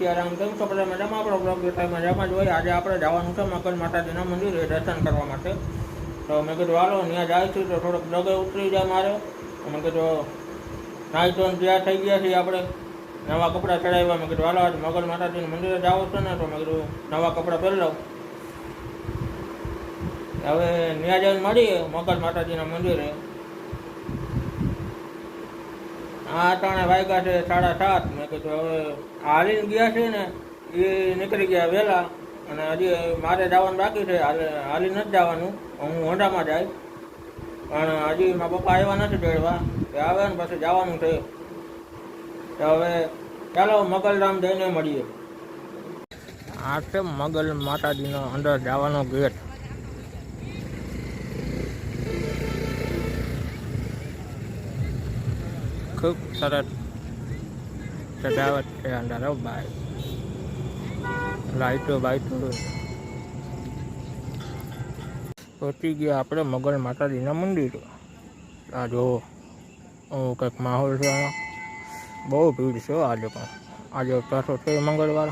સિયારામ કેમ છો બધા મજામાં? આપણો બ્લોગ જોતા મજામાં જ હોય. આજે આપણે જવાનું છે મકર માતાજીના મંદિરે દર્શન કરવા માટે. તો મેં કીધું હાલો ત્યાં જાય છું તો થોડોક ડગે ઉતરી જાય મારે. મેં કીધું નાહી ધોઈને તૈયાર થઈ ગયા છીએ આપણે, નવા કપડાં ચડાવ્યા. મેં કીધું હાલો આજે મકર માતાજીના મંદિરે જવું છે ને, તો મેં કીધું નવા કપડાં પહેરી લઉં. હવે ત્યાં જઈને મળીએ મકર માતાજીના મંદિરે. આ ત્રણે વાગ્યા છે 7:30. મેં કીધું હવે હાલીને ગયા છે ને એ નીકળી ગયા વહેલા, અને હજી મારે જવાનું બાકી છે. હાલી નથી જવાનું, હું હોન્ડામાં જાય. પણ હજી મારા પપ્પા આવ્યા નથી તેડવા, એ આવે ને પછી જવાનું છે. તો હવે ચાલો મગલધામ જઈને મળીએ. આ છે મગલ માતાજીનો અંદર જવાનો ગેટ. ખૂબ સરસ સજાવટ છે અંદર. ભાઈ લાઈટો બાઈટો. પહોંચી ગયા આપણે મગલ માતાજીના મંદિર. આ જો કંઈક માહોલ છે. બહુ ભીડ છે આજે, પણ આજે પાછો છે મંગળવાર,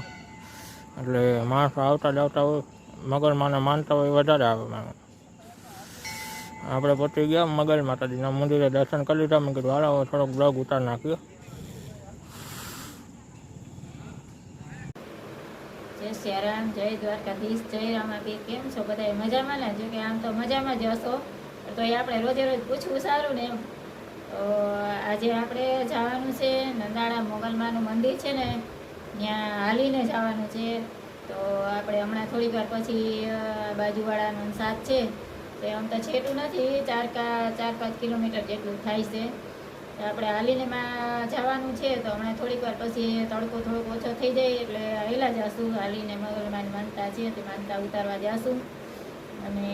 એટલે માણસો આવતા જતા હોય, મગલમાને માનતા હોય વધારે આવે માણસ. આપણે પહોંચી ગયા મગલ માતાજીના મંદિરે, દર્શન કરી લીધા. મેં કીધું હાલો થોડોક બ્લોગ ઉતાર નાખ્યો. જય સિયારામ, જય દ્વારકાધીશ, જય રામાપીર. કેમ છો બધા? મજામાં ને? જો કે આમ તો મજામાં જ હશો, તો એ આપણે રોજે રોજ પૂછવું સારું ને એમ. તો આજે આપણે જવાનું છે નંદાળા મોગલમાનું મંદિર છે ને, ત્યાં હાલીને જવાનું છે. તો આપણે હમણાં થોડીક વાર પછી બાજુવાળાનો સાથ છે, તો આમ તો છેટું નથી, 4-5 કિલોમીટર જેટલું થાય છે. તો આપણે હાલીને જવાનું છે. તો હમણાં થોડીક વાર પછી તડકો થોડોક ઓછો થઈ જાય એટલે હાલ્યા જઈશું. હાલીને મગલમાની માનતા છે તે માનતા ઉતારવા જઈશું. અને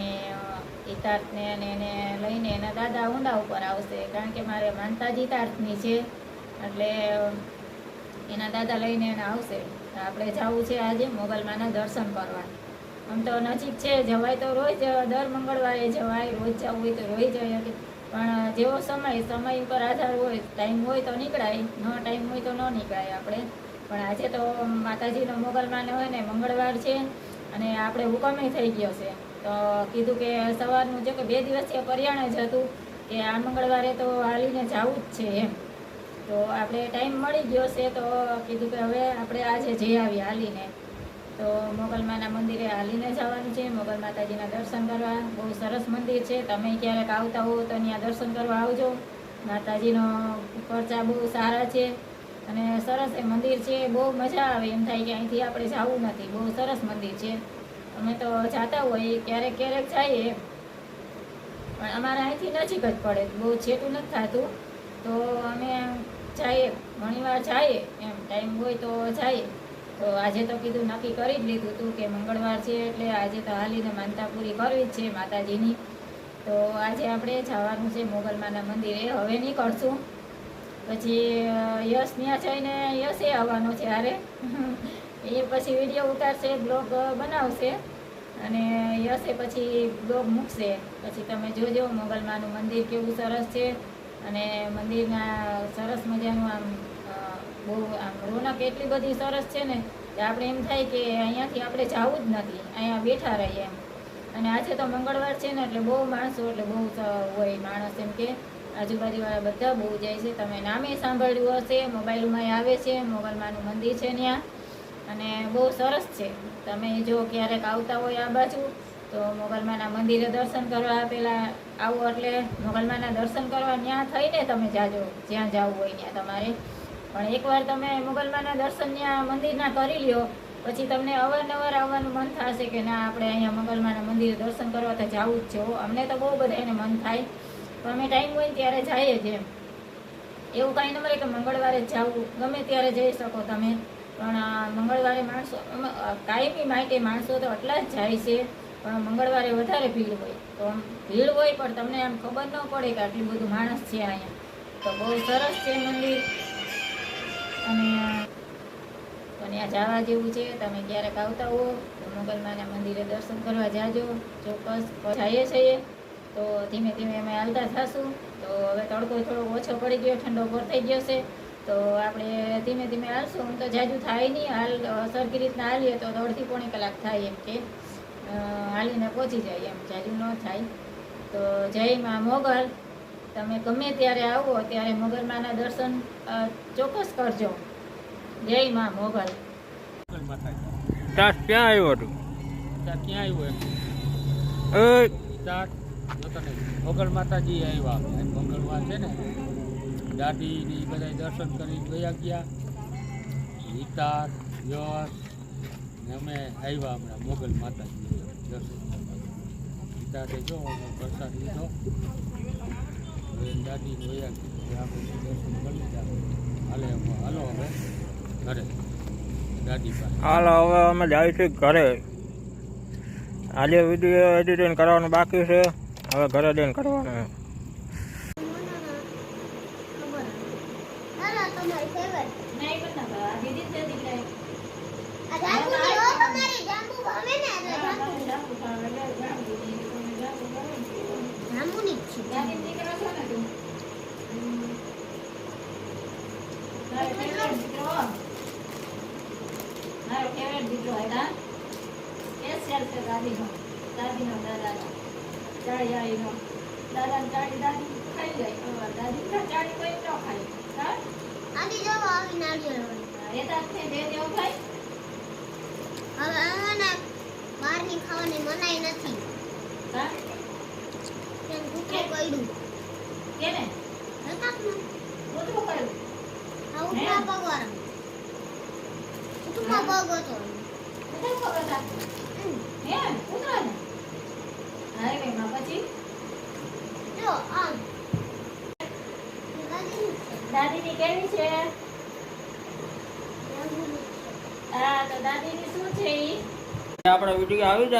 ઈતાર્થને અને એને લઈને એના દાદા ઊંડા ઉપર આવશે, કારણ કે મારે માનતા જ ઈતાર્થની છે, એટલે એના દાદા લઈને એને આવશે. આપણે જવું છે આજે મોગલમાના દર્શન કરવા. આમ તો નજીક છે, જવાય તો રોજ, દર મંગળવારે જવાય, રોજ જવું હોય તો રોજ જવાય. પણ જેવો સમય ઉપર આધાર હોય, ટાઈમ હોય તો નીકળાય, ન ટાઈમ હોય તો ન નીકળાય આપણે. પણ આજે તો માતાજીનો મોગલમાને હોય ને મંગળવાર છે, અને આપણે હુકમે થઈ ગયો છે. તો કીધું કે સવારનું જો કે 2 દિવસથી પર્યાણ જ હતું કે આ મંગળવારે તો હાલીને જવું જ છે એમ. તો આપણે ટાઈમ મળી ગયો છે, તો કીધું કે હવે આપણે આજે જઈ આવીએ હાલીને. તો મોગલમાના મંદિરે હાલીને જવાનું છે, મોગલ માતાજીના દર્શન કરવા. બહુ સરસ મંદિર છે, તમે ક્યારેક આવતા હો તો ત્યાં દર્શન કરવા આવજો. માતાજીનો પરચા બહુ સારા છે અને સરસ એ મંદિર છે. બહુ મજા આવે એમ થાય કે અહીંથી આપણે જવું નથી. બહુ સરસ મંદિર છે. અમે તો જતા હોઈએ, ક્યારેક જઈએ, પણ અમારે અહીંથી નજીક જ પડે, બહુ છેટું નથી થતું. તો અમે જઈએ, ઘણીવાર જઈએ એમ, ટાઈમ હોય તો જઈએ. તો આજે તો કીધું નક્કી કરી જ લીધું હતું કે મંગળવાર છે એટલે આજે તો હાલીને માનતા પૂરી કરવી જ છે માતાજીની. તો આજે આપણે જવાનું છે મોગલમાના મંદિરે. હવે નીકળશું, પછી યશ ત્યાં જઈને યશે આવવાનો છે હારે. એ પછી વિડીયો ઉતારશે, બ્લોગ બનાવશે, અને યશે પછી બ્લોગ મૂકશે. પછી તમે જોજો મોગલમાનું મંદિર કેવું સરસ છે, અને મંદિરના સરસ મજાનું આમ બહુ આમ રોનક એટલી બધી સરસ છે ને કે આપણે એમ થાય કે અહીંયાથી આપણે જવું જ નથી, અહીંયા બેઠા રહીએ એમ. અને આજે તો મંગળવાર છે ને એટલે બહુ માણસો, એટલે બહુ હોય માણસ, એમ કે આજુબાજુવાળા બધા બહુ જાય છે. તમે નામે સાંભળ્યું હશે, મોબાઈલમાં આવે છે, મોગલમાનું મંદિર છે ત્યાં, અને બહુ સરસ છે. તમે જો ક્યારેક આવતા હોય આ બાજુ તો મોગલમાના મંદિરે દર્શન કરવા પહેલાં આવો, એટલે મોગલમાના દર્શન કરવા ત્યાં થઈને તમે જાજો, જ્યાં જવું હોય ત્યાં તમારે. પણ એકવાર તમે મોગલમાના દર્શન ત્યાં મંદિરના કરી લ્યો, પછી તમને અવારનવાર આવવાનું મન થશે કે ના આપણે અહીંયા મંગલમાના મંદિરે દર્શન કરવા તો જવું જ છે. અમને તો બહુ બધા એને મન થાય, તો અમે ટાઈમ હોય ને ત્યારે જઈએ જ એમ. એવું કાંઈ ન મળે કે મંગળવારે જ જવું, ગમે ત્યારે જઈ શકો તમે. પણ મંગળવારે માણસો, કાયમી માટે માણસો તો એટલા જ જાય છે, પણ મંગળવારે વધારે ભીડ હોય. તો આમ ભીડ હોય પણ તમને આમ ખબર ન પડે કે આટલું બધું માણસ છે અહીંયા. તો બહુ સરસ છે મંદિર, અને ત્યાં જવા જેવું છે. તમે ક્યારેક આવતા હો તો મોગલમાના મંદિરે દર્શન કરવા જાજો, ચોક્કસ. જઈએ છીએ તો ધીમે ધીમે અમે હાલતા થશું. તો હવે તડકો થોડો ઓછો પડી ગયો, ઠંડો પર થઈ ગયો છે, તો આપણે ધીમે ધીમે હાલશું. હું તો જાજુ થાય નહીં, હાલ સરખી રીતના હાલીએ તો અડધી પોણી કલાક થાય એમ કે હાલીને પહોંચી જાય એમ, જાજુ ન થાય. તો જય માં મોગલ, તમે ગમે ત્યારે આવો ત્યારે મોગલમાના દર્શન ચોક્કસ કરજો. જય માં મોગલ. ત્યાં ક્યાં આવ્યો હતું? ક્યાં આવ્યો એ મોગલ માતાજી આવ્યા. મંગળવાર છે ને, દાદી ની બધા દર્શન કરી ગયા ગયા. હિતાર યશ ને અમે આવ્યા હમણાં મોગલ માતાજી દર્શન કરવા. હિતારે જો અમે પ્રસાદ લીધો, દાદી ગયા આપણે દર્શન કરી લીધા. હાલો હવે ઘરે દાદી પાસે. હાલો હવે અમે જાય છે ઘરે. આજે વિડીયો એડિટિંગ કરવાનું બાકી છે, હવે ઘરે જઈને કરવાનું છે. નહીં પણ ના દીદી છે દીકરા મારો ફેવરેટ દીકરો હતા. દાદીનો દાદા ચાળી આવીનો દાદા ચાળી દાદી ખાઈ જાય. દાદી ચાળી કોઈ ન ખાય. આની જવા આવી નાળિયેર એતા છે બે દેવ ખાય. હવે આને બહારની ખાવાની મનાઈ નથી. હા કેમ કૂતરો કઈડું કેને હતા ને કૂતરું કર્યું. આ ઉઠવા પગવાળા ઉઠવા પગ હતો. કૂતરું પકડતા હે કૂતરા ને હારે કઈ માં પછી જો આમ દાદીની કેવી છે? હા તો દાદીની શું છે ઈ આપણે વિડીયો આવી જાય